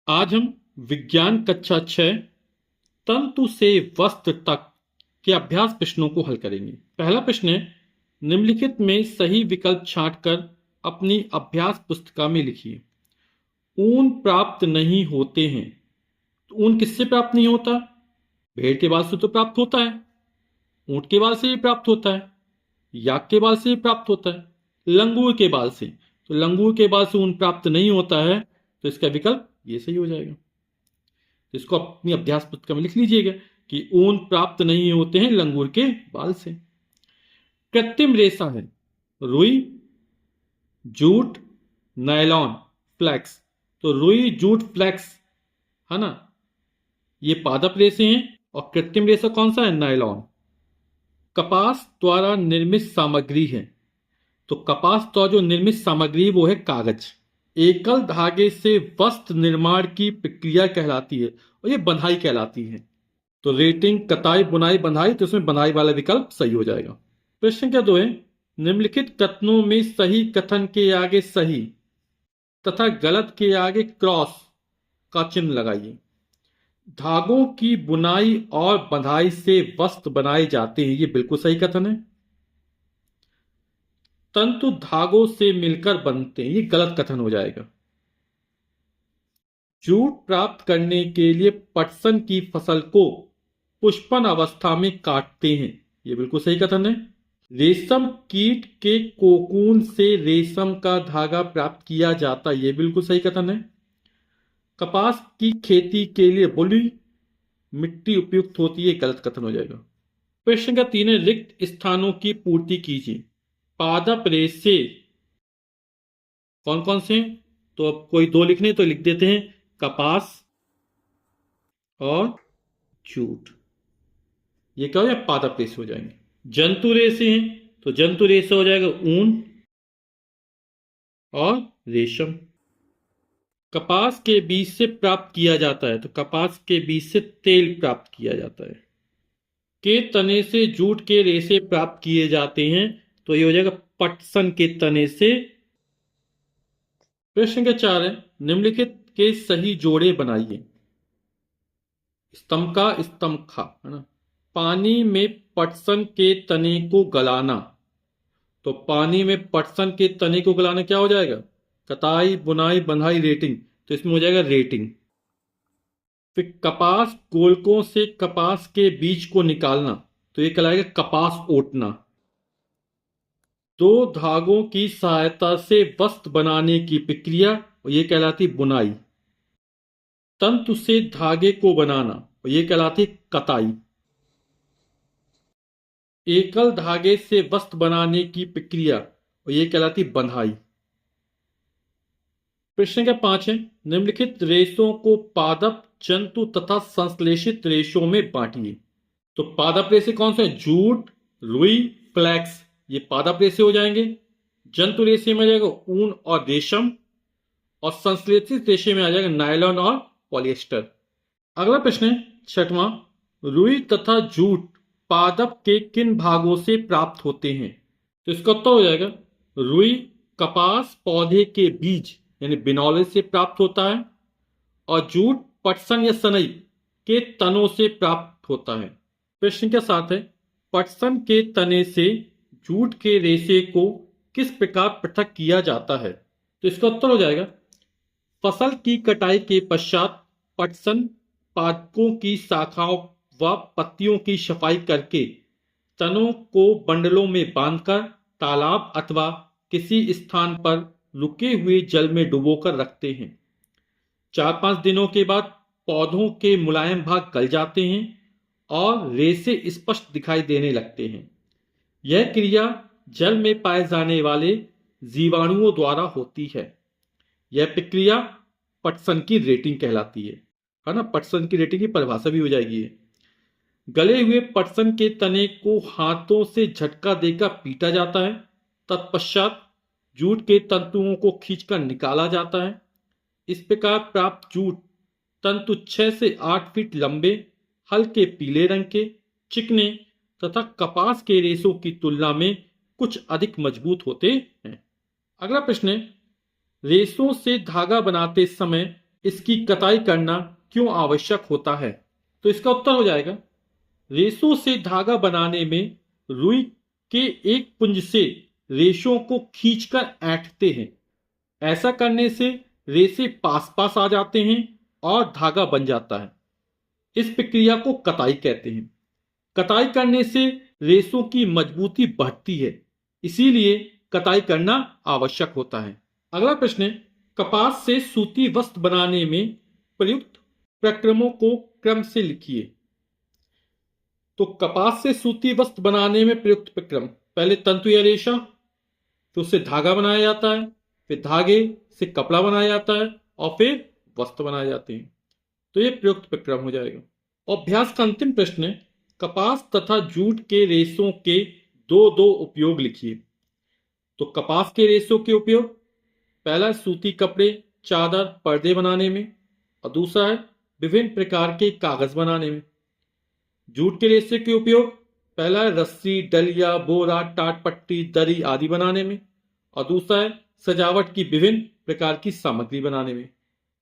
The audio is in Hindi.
आज हम विज्ञान कक्षा 6 तंतु से वस्त्र तक के अभ्यास प्रश्नों को हल करेंगे। पहला प्रश्न है, निम्नलिखित में सही विकल्प छांटकर अपनी अभ्यास पुस्तिका में लिखिए। ऊन प्राप्त नहीं होते हैं। तो ऊन किससे प्राप्त नहीं होता? भेड़ के बाल से तो प्राप्त होता है, ऊंट के बाल से भी प्राप्त होता है, याक के बाल से भी प्राप्त होता है, लंगूर के बाल से। तो लंगूर के बाल से ऊन प्राप्त नहीं होता है, तो इसका विकल्प ये सही हो जाएगा। तो इसको अपनी अभ्यास पुस्तिका में लिख लीजिएगा कि ऊन प्राप्त नहीं होते हैं लंगूर के बाल से। कृत्रिम रेशा है रुई, जूट, नायलॉन, फ्लैक्स। तो रुई, जूट, फ्लैक्स है ना, ये पादप रेशे हैं। और कृत्रिम रेशा कौन सा है? नायलॉन। कपास द्वारा निर्मित सामग्री है। तो कपास द्वारा जो निर्मित सामग्री वो है कागज। एकल धागे से वस्त्र निर्माण की प्रक्रिया कहलाती है और ये बंधाई कहलाती है। तो रेटिंग, कताई, बुनाई, बंधाई, तो इसमें बंधाई वाला विकल्प सही हो जाएगा। प्रश्न क्या 2 है, निम्नलिखित कथनों में सही कथन के आगे सही तथा गलत के आगे क्रॉस का चिन्ह लगाइए। धागों की बुनाई और बंधाई से वस्त्र बनाए जाते हैं, ये बिल्कुल सही कथन है। तंतु धागों से मिलकर बनते हैं, ये गलत कथन हो जाएगा। जूट प्राप्त करने के लिए पटसन की फसल को पुष्पन अवस्था में काटते हैं, ये बिल्कुल सही कथन है। रेशम कीट के कोकून से रेशम का धागा प्राप्त किया जाता है, ये बिल्कुल सही कथन है। कपास की खेती के लिए बलुई मिट्टी उपयुक्त होती है, गलत कथन हो जाएगा। प्रश्न का 3 है, रिक्त स्थानों की पूर्ति कीजिए। पादप रेशे कौन कौन से हैं? तो अब कोई 2 लिखने तो लिख देते हैं, कपास और जूट। ये क्या हो जाए? पादप रेशे हो जाएंगे। जंतु रेशे हैं तो जंतु रेशा हो जाएगा ऊन और रेशम। कपास के बीज से प्राप्त किया जाता है, तो कपास के बीज से तेल प्राप्त किया जाता है। के तने से जूट के रेशे प्राप्त किए जाते हैं, तो ये हो जाएगा पटसन के तने से। प्रश्न का 4 है, निम्नलिखित के सही जोड़े बनाइए। स्तंभ का स्तंभ खा है ना। पानी में पटसन के तने को गलाना। तो पानी में पटसन के तने को गलाना क्या हो जाएगा? कताई, बुनाई, बंधाई, रेटिंग। तो इसमें हो जाएगा रेटिंग। फिर कपास गोलकों से कपास के बीज को निकालना, तो ये कहलाएगा कपास ओटना। 2 धागों की सहायता से वस्त्र बनाने की प्रक्रिया, और ये कहलाती बुनाई। तंतु से धागे को बनाना, और ये कहलाती कताई। एकल धागे से वस्त्र बनाने की प्रक्रिया, और ये कहलाती बंधाई। प्रश्न का 5 है, निम्नलिखित रेशों को पादप, जंतु तथा संश्लेषित रेशों में बांटिए। तो पादप रेशे कौन से हैं? जूट, रुई, फ्लैक्स, ये पादप रेशे हो जाएंगे। जंतु रेशे में आ जाएगा ऊन और रेशम, और संश्लेषित रेशे में आ जाएगा नायलॉन और पॉलिएस्टर। अगला प्रश्न है 6वां, रुई तथा जूट पादप के किन भागों से प्राप्त होते हैं? तो इसका उत्तर हो जाएगा रुई कपास पौधे के बीज यानी बिनौले से प्राप्त होता है, और जूट पटसन या सनई के तनों से प्राप्त होता है। प्रश्न के साथ है, पटसन के तने से जूट के रेशे को किस प्रकार पृथक किया जाता है? तो इसका उत्तर हो जाएगा, फसल की कटाई के पश्चात पटसन पादपों की शाखाओं व पत्तियों की सफाई करके तनों को बंडलों में बांधकर तालाब अथवा किसी स्थान पर रुके हुए जल में डुबोकर रखते हैं। 4-5 दिनों के बाद पौधों के मुलायम भाग गल जाते हैं और रेशे स्पष्ट दिखाई देने लगते हैं। यह क्रिया जल में पाए जाने वाले जीवाणुओं द्वारा होती है। यह प्रक्रिया पटसन की रेटिंग कहलाती है ना। पटसन की रेटिंग की परिभाषा भी हो जाएगी। गले हुए पटसन के तने को हाथों से झटका देकर पीटा जाता है। तत्पश्चात जूट के तंतुओं को खींचकर निकाला जाता है। इस प्रकार प्राप्त जूट तंतु 6 से 8 फीट लंबे, हल्के पीले रंग के, चिकने तथा कपास के रेशों की तुलना में कुछ अधिक मजबूत होते हैं। अगला प्रश्न है, रेशों से धागा बनाते समय इसकी कताई करना क्यों आवश्यक होता है? तो इसका उत्तर हो जाएगा, रेशों से धागा बनाने में रुई के एक पुंज से रेशों को खींचकर ऐंठते हैं। ऐसा करने से रेशे पास पास आ जाते हैं और धागा बन जाता है। इस प्रक्रिया को कताई कहते हैं। कताई करने से रेशों की मजबूती बढ़ती है, इसीलिए कताई करना आवश्यक होता है। अगला प्रश्न है, कपास से सूती वस्त्र बनाने में प्रयुक्त प्रक्रमों को क्रम से लिखिए। तो कपास से सूती वस्त्र बनाने में प्रयुक्त प्रक्रम, पहले तंतु या रेशा, फिर उससे धागा बनाया जाता है, फिर धागे से कपड़ा बनाया जाता है और फिर वस्त्र बनाए जाते हैं। तो ये प्रयुक्त प्रक्रम हो जाएगा। अभ्यास का अंतिम प्रश्न है, कपास तथा जूट के रेशों के दो दो उपयोग लिखिए। तो कपास के रेशों के उपयोग, पहला सूती कपड़े, चादर, पर्दे बनाने में, और दूसरा है विभिन्न प्रकार के कागज बनाने में। जूट के रेशे के उपयोग, पहला है रस्सी, डलिया, बोरा, टाट पट्टी, दरी आदि बनाने में, और दूसरा है सजावट की विभिन्न प्रकार की सामग्री बनाने में।